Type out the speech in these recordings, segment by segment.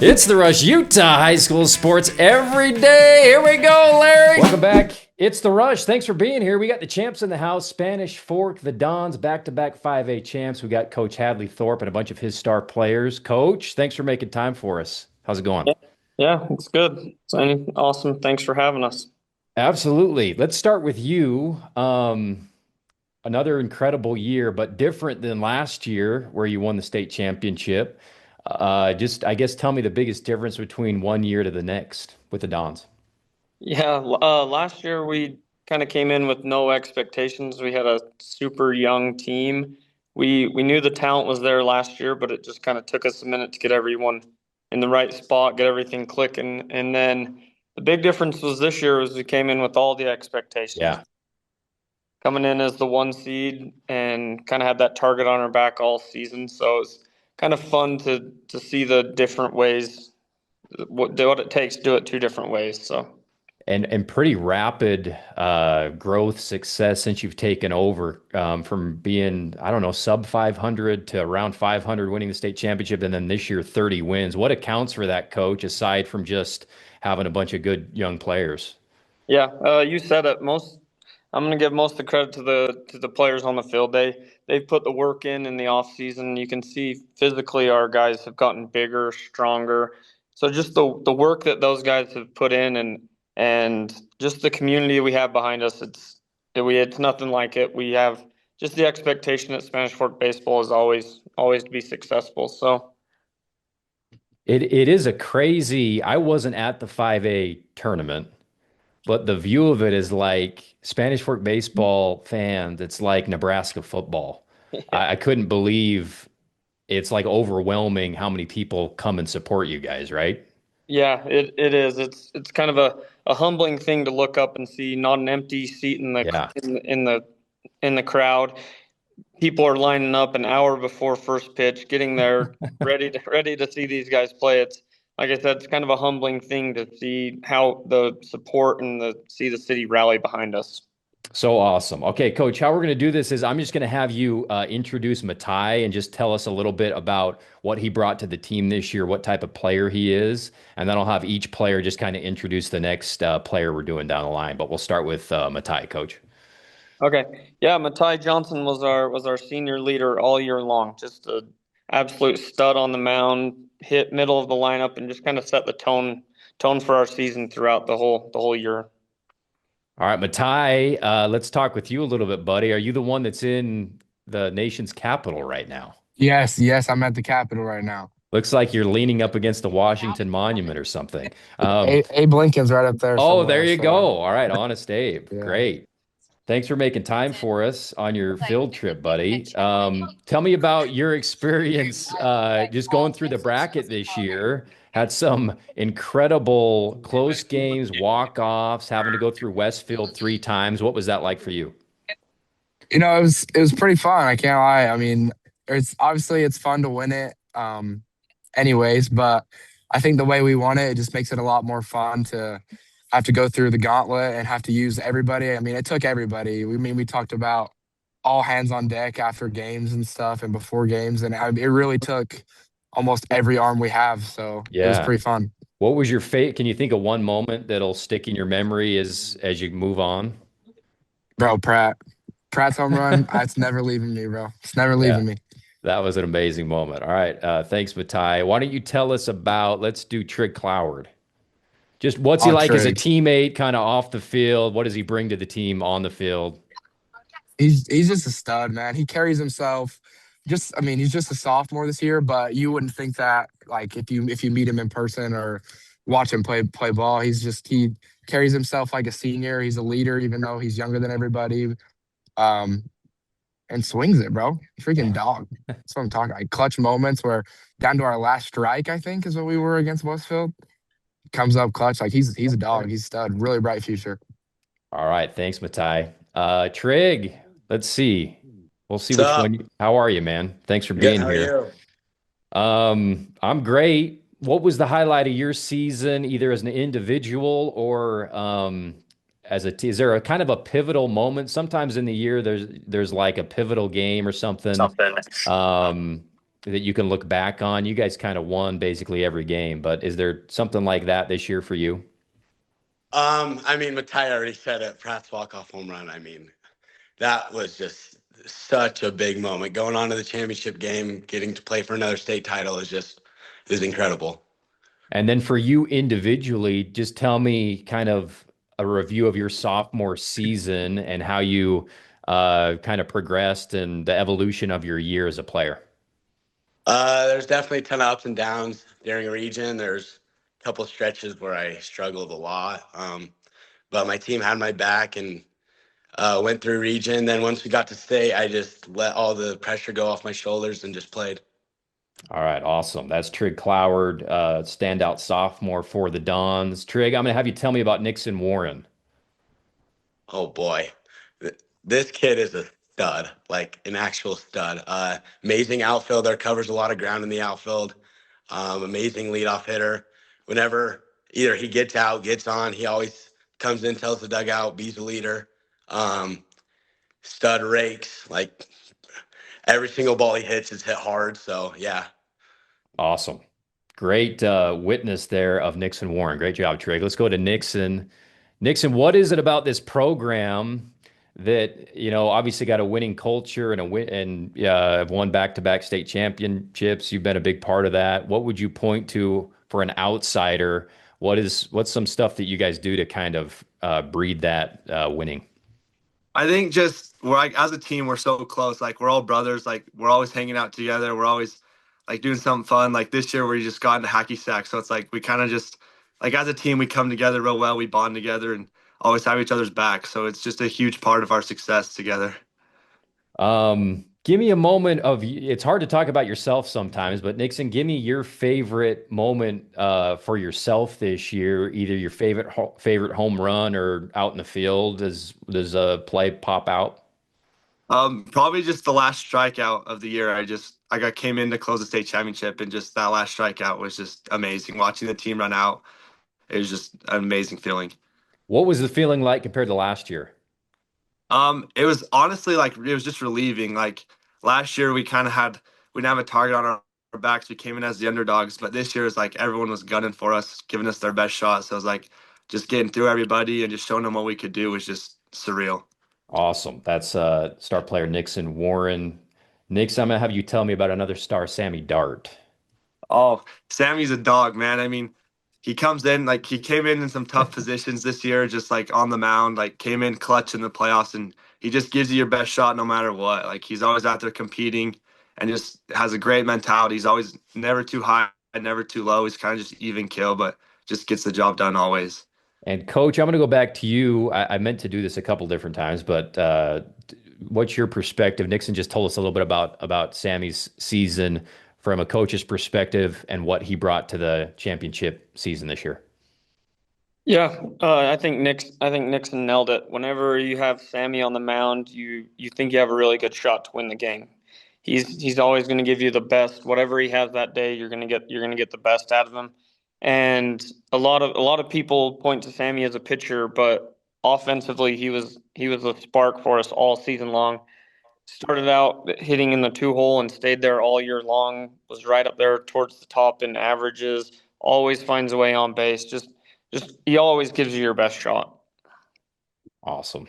It's the Rush Utah High School Sports every day. Here we go, Larry. Welcome back. It's the Rush. Thanks for being here. We got the champs in the house, Spanish Fork, the Dons, back-to-back 5A champs. We got Coach Hadley Thorpe and a bunch of his star players. Coach, thanks for making time for us. How's it going? Yeah, yeah, it's good. It's awesome. Thanks for having us. Absolutely. Let's start with you. Another incredible year, but different than last year where you won the state championship. Just, I guess, tell me the biggest difference between one year to the next with the Dons. Yeah, last year we kind of came in with no expectations. We had a super young team. We knew the talent was there last year, but it just kind of took us a minute to get everyone in the right spot, get everything clicking. And then the big difference was this year was we came in with all the expectations. Yeah. Coming in as the one seed and kind of had that target on our back all season. So it's kind of fun to see the different ways what it takes to do it two different ways. So And pretty rapid growth success since you've taken over from being, I don't know, sub 500 to around 500, winning the state championship, and then this year 30 wins. What accounts for that, Coach, aside from just having a bunch of good young players? yeah, you said it. I'm going to give most of the credit to the players on the field. They've put the work in the off season. You can see physically our guys have gotten bigger, stronger. So just the work that those guys have put in and just the community we have behind us, it's nothing like it. We have just the expectation that Spanish Fork baseball is always to be successful. So It is a crazy. I wasn't at the 5A tournament, but the view of it is like Spanish Fork baseball fans, it's like Nebraska football. I couldn't believe it's like overwhelming how many people come and support you guys, right? yeah, it is. It's kind of a humbling thing to look up and see not an empty seat Yeah. in the crowd. People are lining up an hour before first pitch, getting there ready to see these guys play. It's like I said, it's kind of a humbling thing to see how the support and the see the city rally behind us. So awesome. Okay, Coach, how we're going to do this is I'm just going to have you introduce Matai and just tell us a little bit about what he brought to the team this year, what type of player he is, and then I'll have each player just kind of introduce the next player we're doing down the line. But we'll start with Matai, Coach. Okay. Yeah, Matai Johnson was our senior leader all year long. Just a absolute stud on the mound, hit middle of the lineup, and just kind of set the tone for our season throughout the whole year. All right, Matai, let's talk with you a little bit, buddy. Are you the one that's in the nation's capital right now? Yes, yes, I'm at the Capitol right now. Looks like you're leaning up against the Washington Monument or something. Um, Abe Lincoln's right up there oh, there somewhere. you So go. All right, honest Abe. yeah, Great. Thanks for making time for us on your field trip, buddy. Tell me about your experience just going through the bracket this year. Had some incredible close games, walk-offs, having to go through Westfield three times. What was that like for you? it was pretty fun. I can't lie. I mean, it's fun to win it, anyways. But I think the way we won it, it just makes it a lot more fun to have to go through the gauntlet and have to use everybody. I mean, it took everybody. We talked about all hands on deck after games and stuff and before games, and it really took almost every arm we have. So it was Yeah. pretty fun. What was your fate? Can you think of one moment that'll stick in your memory as you move on? Bro, Pratt's home run, it's never leaving me, bro. It's never Yeah. leaving me. That was an amazing moment. All right. Thanks, Matai. Why don't you tell us about, let's do Trig Cloward. Just what's he On like as a Trig. teammate, kind of off the field? What does he bring to the team on the field? He's just a stud, man. He carries himself. I mean, he's just a sophomore this year, but you wouldn't think that like if you meet him in person or watch him play ball. He carries himself like a senior. He's a leader, even though he's younger than everybody. Um, and swings it, bro. Freaking Yeah. dog. That's what I'm talking. Like clutch moments where down to our last strike, I think, is what we were against Westfield. Comes up clutch. Like he's a dog. He's a stud. Really bright future. All right. Thanks, Matai. Trig, let's see. We'll see What's which one. up? How are you, man? Thanks for Good. being How are here. you? I'm great. What was the highlight of your season, either as an individual or as a team? Is there a kind of a pivotal moment? Sometimes in the year, there's like a pivotal game or something. Something. Um, that you can look back on? You guys kind of won basically every game, but is there something like that this year for you? I mean, Matai already said it. Pratt's walk-off home run. I mean, that was just such a big moment. Going on to the championship game, getting to play for another state title is incredible. And then for you individually, just tell me kind of a review of your sophomore season and how you kind of progressed and the evolution of your year as a player. There's definitely a ton of ups and downs during a region. There's a couple stretches where I struggled a lot, but my team had my back and went through region. Then once we got to state, I just let all the pressure go off my shoulders and just played. All right, awesome. That's Trig Cloward, standout sophomore for the Dons. Trig, I'm going to have you tell me about Nixon Warren. Oh boy, this kid is a stud, like an actual stud. Amazing outfielder, covers a lot of ground in the outfield. Amazing leadoff hitter. Whenever either he gets out, gets on, he always comes in, tells the dugout, be's a leader. Um, Stud rakes, like every single ball he hits is hit hard. So yeah. Awesome. Great witness there of Nixon Warren. Great job, Trig. Let's go to Nixon. Nixon, what is it about this program that, obviously got a winning culture and a win and have won back-to-back state championships? You've been a big part of that. What would you point to for an outsider? What's some stuff that you guys do to kind of breed that winning? I think just we're like as a team, we're so close. Like we're all brothers. Like we're always hanging out together. We're always like doing something fun. Like this year, we just got into hacky sack. So it's like we kind of just like as a team, we come together real well. We bond together and always have each other's back. So it's just a huge part of our success together. Give me a moment it's hard to talk about yourself sometimes, but Nixon, give me your favorite moment for yourself this year, either your favorite home run or out in the field. Does a play pop out? Probably just the last strikeout of the year. I got came in to close the state championship, and just that last strikeout was just amazing. Watching the team run out, it was just an amazing feeling. What was the feeling like compared to last year? It was honestly like it was just relieving. Like last year, we didn't have a target on our backs. We came in as the underdogs, but this year is like everyone was gunning for us, giving us their best shot. So it was like just getting through everybody and just showing them what we could do was just surreal. Awesome. That's star player Nixon Warren. Nixon, I'm gonna have you tell me about another star, Sammy Dart. Oh, Sammy's a dog, man. I mean, he comes in like he came in some tough positions this year, just like on the mound, like came in clutch in the playoffs, and he just gives you your best shot no matter what. Like he's always out there competing, and just has a great mentality. He's always never too high, never too low. He's kind of just even kill, but just gets the job done always. And coach, I'm going to go back to you. I meant to do this a couple different times, but what's your perspective? Nixon just told us a little bit about Sammy's season from a coach's perspective and what he brought to the championship season this year. Yeah, I think Nixon nailed it. Whenever you have Sammy on the mound, you think you have a really good shot to win the game. He's always going to give you the best. Whatever he has that day, you're going to get the best out of him. And a lot of people point to Sammy as a pitcher, but offensively, he was a spark for us all season long. Started out hitting in the two hole and stayed there all year long. Was right up there towards the top in averages. Always finds a way on base. Just he always gives you your best shot. Awesome.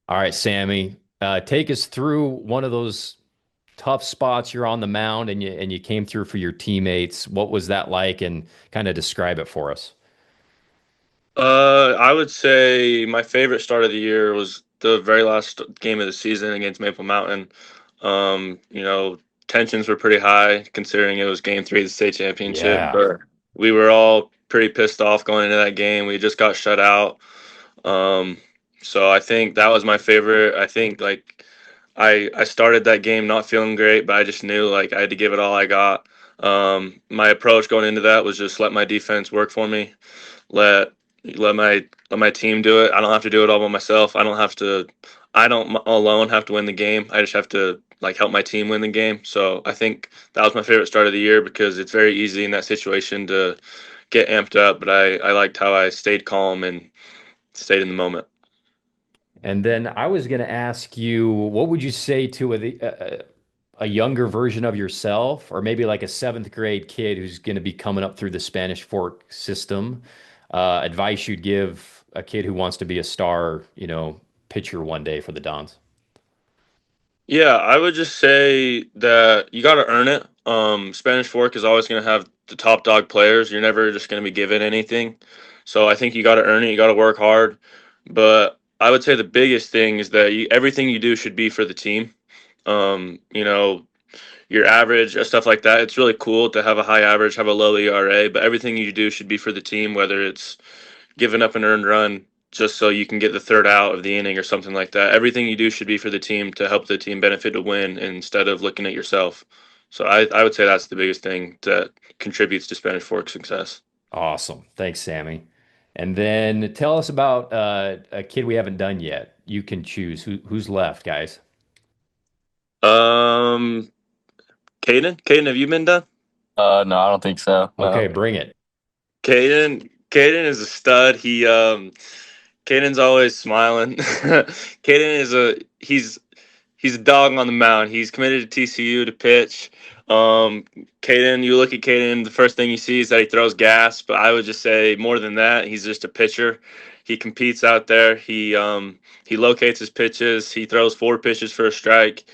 All right, Sammy, take us through one of those tough spots. You're on the mound and you came through for your teammates. What was that like, and kind of describe it for us? I would say my favorite start of the year was the very last game of the season against Maple Mountain. You know, tensions were pretty high considering it was game three of the state championship, Yeah. but we were all pretty pissed off going into that game. We just got shut out. Um, so I think that was my favorite. I think like I started that game not feeling great, but I just knew like I had to give it all I got. My approach going into that was just let my defense work for me. Let let my team do it. I don't have to do it all by myself. I don't alone have to win the game. I just have to like help my team win the game. So I think that was my favorite start of the year because it's very easy in that situation to get amped up. But I liked how I stayed calm and stayed in the moment. And then I was going to ask you, what would you say to a younger version of yourself, or maybe like a seventh grade kid who's going to be coming up through the Spanish Fork system, advice you'd give a kid who wants to be a star, pitcher one day for the Dons? Yeah, I would just say that you got to earn it. Spanish Fork is always going to have the top dog players. You're never just going to be given anything. So I think you got to earn it. You got to work hard. But I would say the biggest thing is that everything you do should be for the team. You know, your average, stuff like that. It's really cool to have a high average, have a low ERA, but everything you do should be for the team, whether it's giving up an earned run just so you can get the third out of the inning or something like that. Everything you do should be for the team to help the team benefit to win instead of looking at yourself. So I would say that's the biggest thing that contributes to Spanish Fork success. Awesome. Thanks, Sammy. And then tell us about a kid we haven't done yet. You can choose who's left, guys. Um, Caden, have you been done? No, I don't think so. Okay, No. bring it. Caden is a stud. Caden's always smiling. Caden is he's a dog on the mound. He's committed to TCU to pitch. Caden, you look at Caden, the first thing you see is that he throws gas, but I would just say more than that, he's just a pitcher. He competes out there. He locates his pitches. He throws 4 pitches for a strike.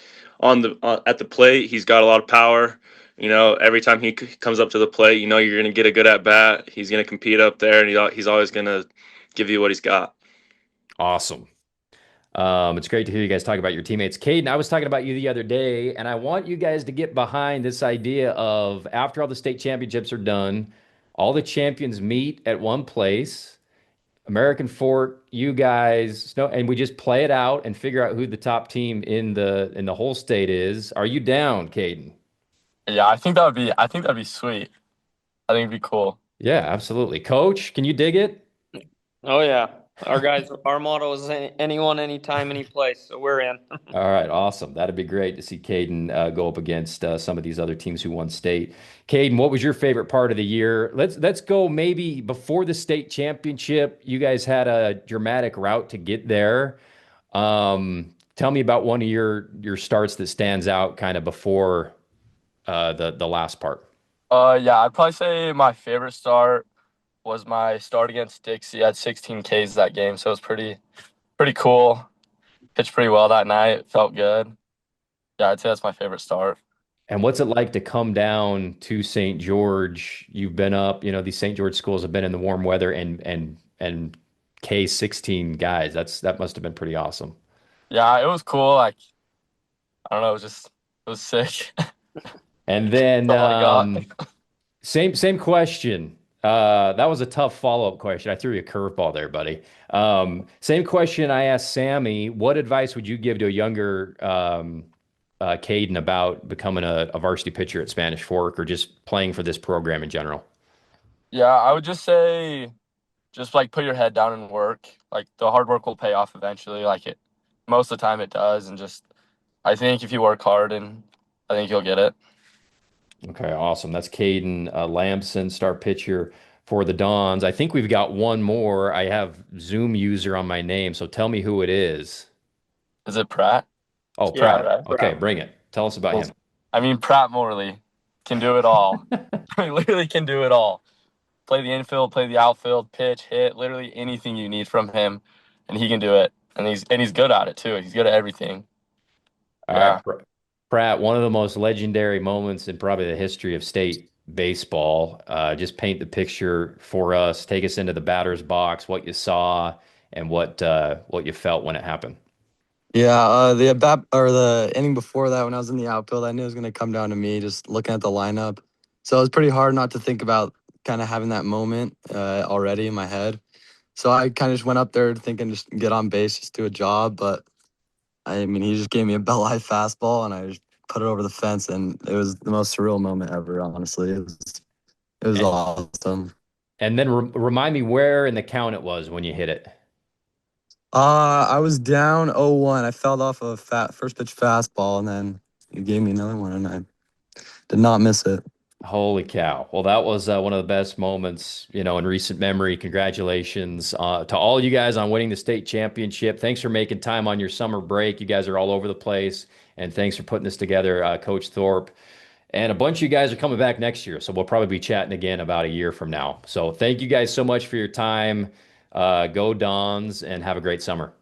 At the plate, he's got a lot of power. Every time he comes up to the plate, you're going to get a good at bat. He's going to compete up there, and he's always going to give you what he's got. Awesome. It's great to hear you guys talk about your teammates. Caden, I was talking about you the other day, and I want you guys to get behind this idea of after all the state championships are done, all the champions meet at one place. American Fork, you guys, no, and we just play it out and figure out who the top team in the whole state is. Are you down, Caden? Yeah, I think that'd be sweet. I think it'd be cool. Yeah, absolutely. Coach, can you dig it? Oh yeah, our motto is anyone, anytime, any place. So we're in. All right, awesome. That'd be great to see Caden go up against some of these other teams who won state. Caden, what was your favorite part of the year? Let's go maybe before the state championship. You guys had a dramatic route to get there. Tell me about one of your starts that stands out kind of before the last part. Yeah, I'd probably say my favorite start was my start against Dixie at 16 Ks that game. So it was pretty cool. Pitched pretty well that night. Felt good. Yeah, I'd say that's my favorite start. And what's it like to come down to St. George? You've been up, these St. George schools have been in the warm weather and K-16 guys. That must have been pretty awesome. Yeah, it was cool. Like, I don't know, it was sick. And then That's all I got. same question. That was a tough follow-up question. I threw you a curveball there, buddy. Same question I asked Sammy. What advice would you give to a younger Caden about becoming a varsity pitcher at Spanish Fork or just playing for this program in general? Yeah, I would just say just like put your head down and work. Like the hard work will pay off eventually. Like it most of the time it does. And just I think if you work hard and I think you'll get it. Okay, awesome. That's Caden Lamson, star pitcher for the Dons. I think we've got one more. I have Zoom user on my name, so tell me who it is. Is it Pratt? Oh, Yeah, Pratt. right. Okay, bring it. Tell us about Well, him. I mean Pratt Morley can do it all. He literally can do it all. Play the infield, play the outfield, pitch, hit, literally anything you need from him, and he can do it. And he's good at it too. He's good at everything. All Yeah. right, Pratt, one of the most legendary moments in probably the history of state baseball. Just paint the picture for us. Take us into the batter's box, what you saw, and what you felt when it happened. Yeah, the at bat or the inning before that, when I was in the outfield, I knew it was going to come down to me just looking at the lineup. So it was pretty hard not to think about kind of having that moment already in my head. So I kind of just went up there thinking just get on base, just do a job. But I mean, he just gave me a bell high fastball, and I just put it over the fence, and it was the most surreal moment ever. Honestly, it was And, awesome. and then remind me where in the count it was when you hit it. I was down 0-1. I fell off a first pitch fastball, and then he gave me another one, and I did not miss it. Holy cow. Well, that was one of the best moments, in recent memory. Congratulations to all you guys on winning the state championship. Thanks for making time on your summer break. You guys are all over the place. And thanks for putting this together, Coach Thorpe. And a bunch of you guys are coming back next year. So we'll probably be chatting again about a year from now. So thank you guys so much for your time. Go Dons and have a great summer.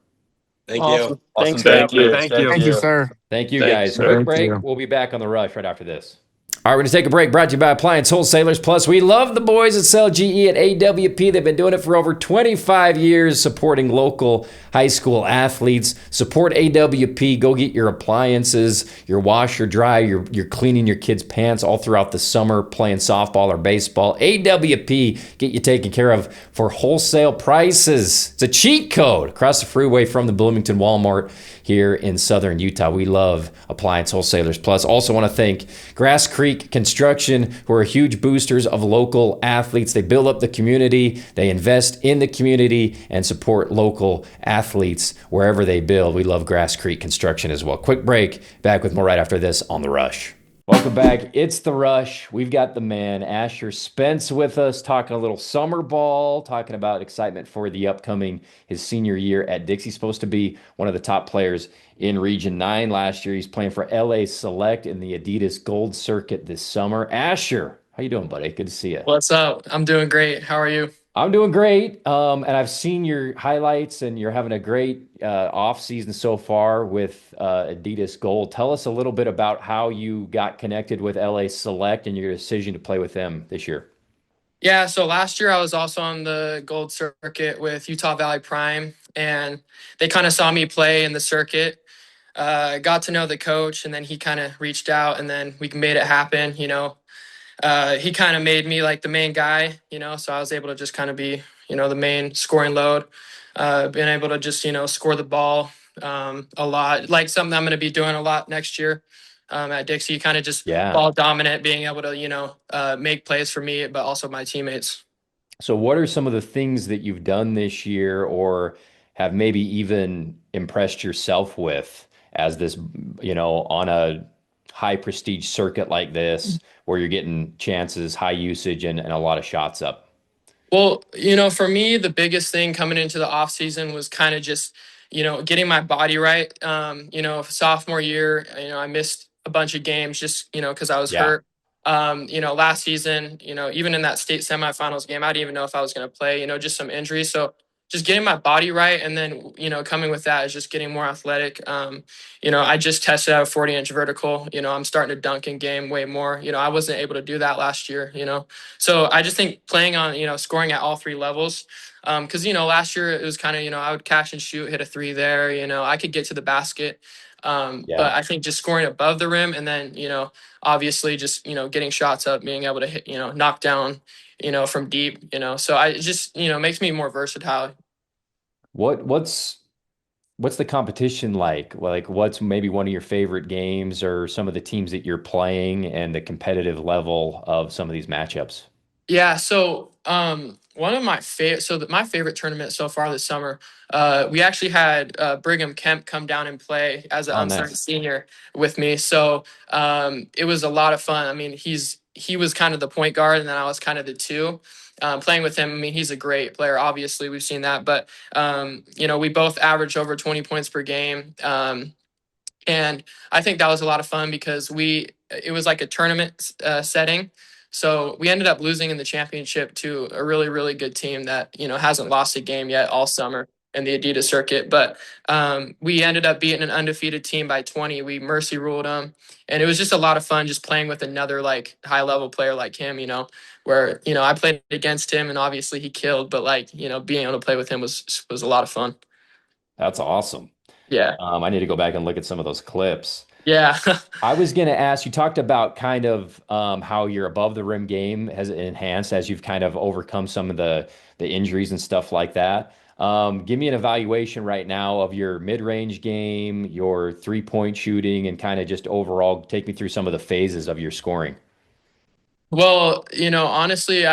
Thank you. Awesome. Awesome. Thanks for Thank having you. me. Thank Thank you. Thank you, you. sir. Thank you Thank you, guys. sir. Quick Thank break. you. We'll be back on the rush right after this. All right, we're going to take a break. Brought to you by Appliance Wholesalers Plus. We love the boys at Sell GE at AWP. They've been doing it for over 25 years, supporting local high school athletes. Support AWP. Go get your appliances, your washer, dry, you're cleaning your kids' pants all throughout the summer, playing softball or baseball. AWP, get you taken care of for wholesale prices. It's a cheat code across the freeway from the Bloomington Walmart here in southern Utah. We love Appliance Wholesalers Plus. Also want to thank Grass Creek Construction, who are huge boosters of local athletes. They build up the community, they invest in the community, and support local athletes wherever they build. We love Grass Creek Construction as well. Quick break. Back with more right after this on The Rush. Welcome back. It's The Rush. We've got the man, Asher Spence, with us, talking a little summer ball, talking about excitement for the upcoming, his senior year at Dixie. Supposed to be one of the top players in Region 9 last year. He's playing for LA Select in the Adidas Gold Circuit this summer. Asher, how you doing, buddy? Good to see you. What's up? I'm doing great. How are you? I'm doing great. And I've seen your highlights, and you're having a great off season so far with Adidas Gold. Tell us a little bit about how you got connected with LA Select and your decision to play with them this year. Yeah, so last year I was also on the gold circuit with Utah Valley Prime, and they kind of saw me play in the circuit. Got to know the coach, and then he kind of reached out, and then we made it happen. He kind of made me like the main guy, so I was able to just kind of be, the main scoring load. Being able to just, score the ball a lot, like something I'm going to be doing a lot next year at Dixie, kind of just Yeah. ball dominant, being able to, make plays for me, but also my teammates. So, what are some of the things that you've done this year or have maybe even impressed yourself with as this, on a high prestige circuit like this where you're getting chances, high usage, and a lot of shots up? Well, for me, the biggest thing coming into the off season was kind of just, getting my body right. Sophomore year, I missed a bunch of games just, because I was Yeah. hurt. Last season, even in that state semifinals game, I didn't even know if I was going to play, just some injuries. So just getting my body right. And then, coming with that is just getting more athletic. I just tested out a 40-inch vertical. I'm starting to dunk in game way more. I wasn't able to do that last year, So I just think playing on, scoring at all three levels. Because, last year it was kind of, I would catch and shoot, hit a three there, I could get to the basket. Yeah. But I think just scoring above the rim and then, obviously just, getting shots up, being able to hit, knock down, from deep, so I it just, makes me more versatile. What's the competition like? Like, what's maybe one of your favorite games or some of the teams that you're playing and the competitive level of some of these matchups? Yeah, so one of my favorite, my favorite tournament so far this summer, we actually had Brigham Kemp come down and play as an Oh, unsigned nice. senior with me. So it was a lot of fun. I mean, he was kind of the point guard, and then I was kind of the two. Playing with him, I mean, he's a great player. Obviously, we've seen that, but we both averaged over 20 points per game. And I think that was a lot of fun because it was like a tournament setting. So we ended up losing in the championship to a really, really good team that, hasn't lost a game yet all summer in the Adidas circuit. But we ended up beating an undefeated team by 20. We mercy ruled them. And it was just a lot of fun just playing with another like high level player like him, where, I played against him and obviously he killed, but like, being able to play with him was a lot of fun. That's awesome. Yeah. I need to go back and look at some of those clips. Yeah. I was going to ask, you talked about kind of how your above the rim game has enhanced as you've kind of overcome some of the injuries and stuff like that. Give me an evaluation right now of your mid-range game, your three-point shooting, and kind of just overall take me through some of the phases of your scoring. Well, honestly,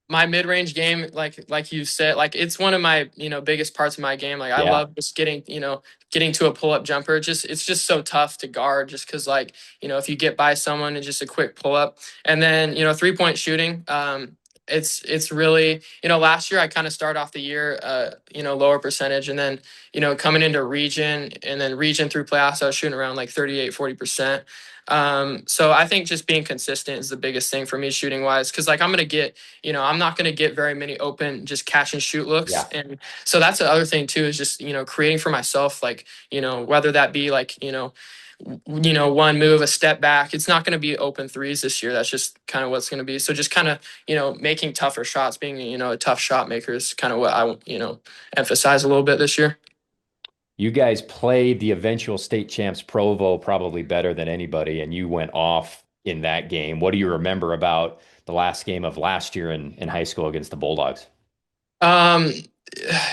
my mid-range game, like you said, like it's one of my biggest parts of my game. Like I Yeah. love just getting to a pull-up jumper. Just it's just so tough to guard, just because like if you get by someone and just a quick pull-up, and then 3-point shooting. It's really last year I kind of started off the year lower percentage, and then coming into region and then region through playoffs I was shooting around like 38-40%. So I think just being consistent is the biggest thing for me shooting wise, because like I'm not going to get very many open just catch and shoot looks. Yeah. And so that's the other thing too, is just creating for myself, like whether that be like one move, a step back. It's not going to be open threes this year. That's just kind of what's going to be. So just kind of making tougher shots, being a tough shot maker is kind of what I emphasize a little bit this year. You guys played the eventual state champs Provo probably better than anybody, and you went off in that game. What do you remember about the last game of last year in high school against the Bulldogs? Um,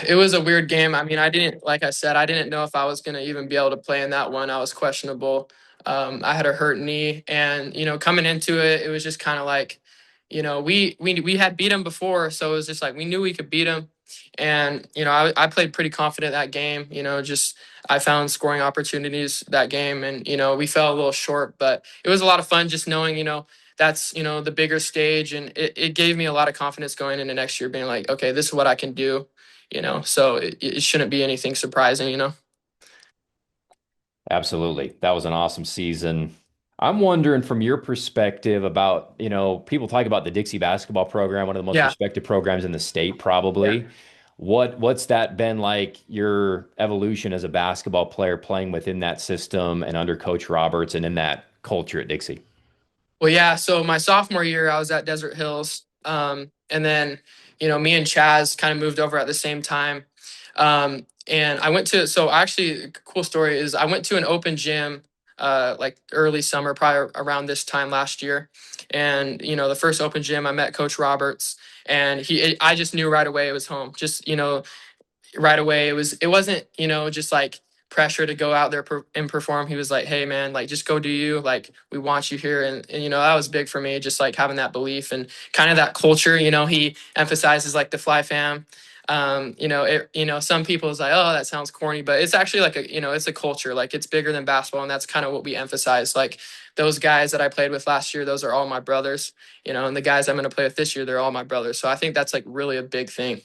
it was a weird game. I mean, like I said, I didn't know if I was going to even be able to play in that one. I was questionable. I had a hurt knee, and coming into it, it was just kind of like, we had beat them before, so it was just like we knew we could beat them, and I played pretty confident that game. Just I found scoring opportunities that game, and we fell a little short, but it was a lot of fun just knowing that's the bigger stage, and it gave me a lot of confidence going into next year, being like, okay, this is what I can do. So it shouldn't be anything surprising. Absolutely. That was an awesome season. I'm wondering from your perspective about, people talk about the Dixie basketball program, one of the most Yeah. respected programs in the state, Yeah. probably. What's that been like, your evolution as a basketball player playing within that system and under Coach Roberts and in that culture at Dixie? Well, yeah. So my sophomore year, I was at Desert Hills, and then me and Chaz kind of moved over at the same time. And I went to so actually, a cool story is I went to an open gym like early summer, probably around this time last year. And the first open gym, I met Coach Roberts, and I just knew right away it was home. Just right away. It wasn't just like pressure to go out there and perform. He was like, hey man, like just go do you, like we want you here. And that was big for me, just like having that belief and kind of that culture. He emphasizes like the fly fam. Some people is like, oh, that sounds corny, but it's actually like it's a culture, like it's bigger than basketball, and that's kind of what we emphasize. Like those guys that I played with last year, those are all my brothers, and the guys I'm going to play with this year, they're all my brothers. So I think that's like really a big thing.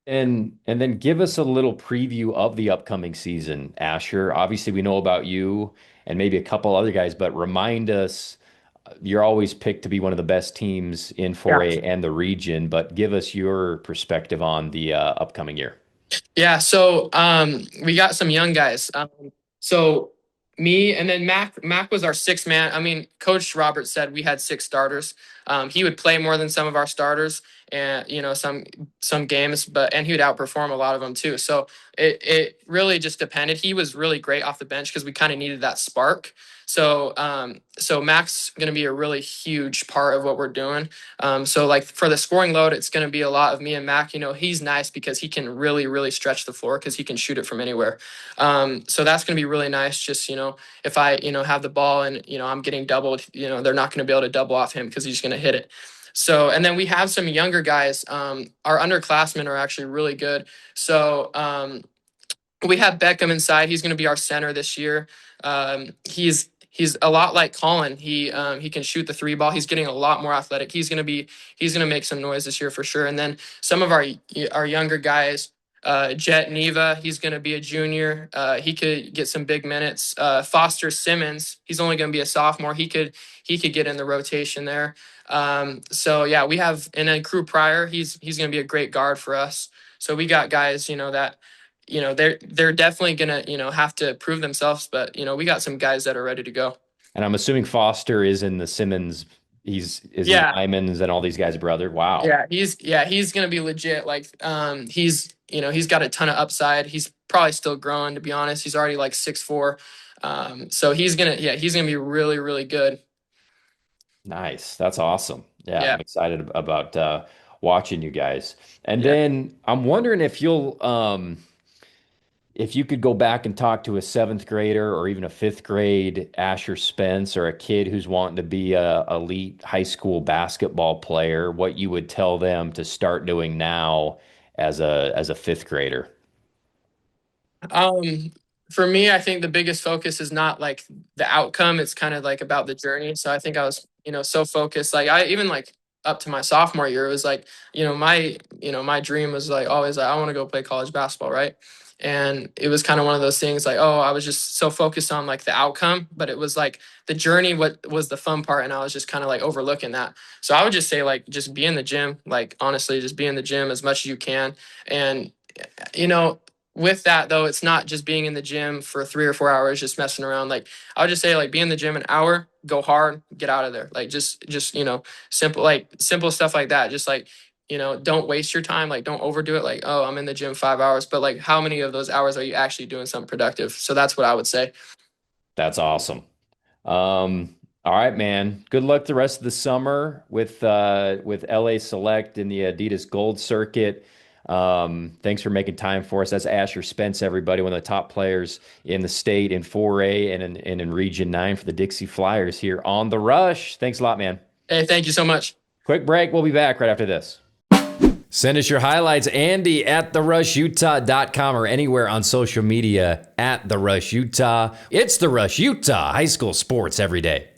And then give us a little preview of the upcoming season, Asher. Obviously, we know about you and maybe a couple other guys, but remind us, you're always picked to be one of the best teams in Yeah. 4A and the region, but give us your perspective on the upcoming year. Yeah, so we got some young guys. So me and then Mac was our sixth man. I mean, Coach Robert said we had six starters. He would play more than some of our starters, and some games, and he would outperform a lot of them too. So it really just depended. He was really great off the bench because we kind of needed that spark. So Mac's going to be a really huge part of what we're doing. So like for the scoring load, it's going to be a lot of me and Mac. He's nice because he can really, really stretch the floor because he can shoot it from anywhere. So that's going to be really nice. Just, if I, have the ball and, I'm getting doubled, they're not going to be able to double off him because he's going to hit it. So, and then we have some younger guys. Our underclassmen are actually really good. So, we have Beckham inside. He's going to be our center this year. He's a lot like Colin. He can shoot the three ball. He's getting a lot more athletic. He's gonna make some noise this year for sure. And then some of our younger guys, Jet Neva, he's gonna be a junior. He could get some big minutes. Foster Simmons, he's only gonna be a sophomore. He could get in the rotation there. So yeah, we have, and then Crew Pryor, he's gonna be a great guard for us. So we got guys, that they're definitely gonna have to prove themselves, but we got some guys that are ready to go. And I'm assuming Foster is in the Simmons. Is he Yeah. Lyman's and all these guys' brother? Wow. He's gonna be legit. Like he's got a ton of upside. He's probably still growing, to be honest. He's already like 6'4". So he's gonna be really, really good. Nice. That's awesome. Yeah, Yeah. I'm excited about watching you guys. And Yeah. then I'm wondering if you'll if you could go back and talk to a seventh grader or even a fifth grade Asher Spence or a kid who's wanting to be a elite high school basketball player, what you would tell them to start doing now as a fifth grader? Um, for me, I think the biggest focus is not like the outcome. It's kind of like about the journey. So I think I was, so focused. Like I even like up to my sophomore year, it was like, my dream was like always like I want to go play college basketball, right? And it was kind of one of those things like, oh, I was just so focused on like the outcome, but it was like the journey, what was the fun part, and I was just kind of like overlooking that. So I would just say like just be in the gym, like honestly, just be in the gym as much as you can. And you know, with that though, it's not just being in the gym for 3 or 4 hours just messing around. Like I would just say like be in the gym an hour, go hard, get out of there. Like just simple stuff like that. Just like don't waste your time. Like don't overdo it. Like, oh, I'm in the gym 5 hours, but like how many of those hours are you actually doing something productive? So that's what I would say. That's awesome. All right, man. Good luck the rest of the summer with LA Select and the Adidas Gold Circuit. Thanks for making time for us. That's Asher Spence, everybody, one of the top players in the state in 4A and in Region 9 for the Dixie Flyers here on The Rush. Thanks a lot, man. Hey, thank you so much. Quick break. We'll be back right after this. Send us your highlights, Andy at therushutah.com or anywhere on social media at The Rush Utah. It's The Rush Utah, high school sports every day.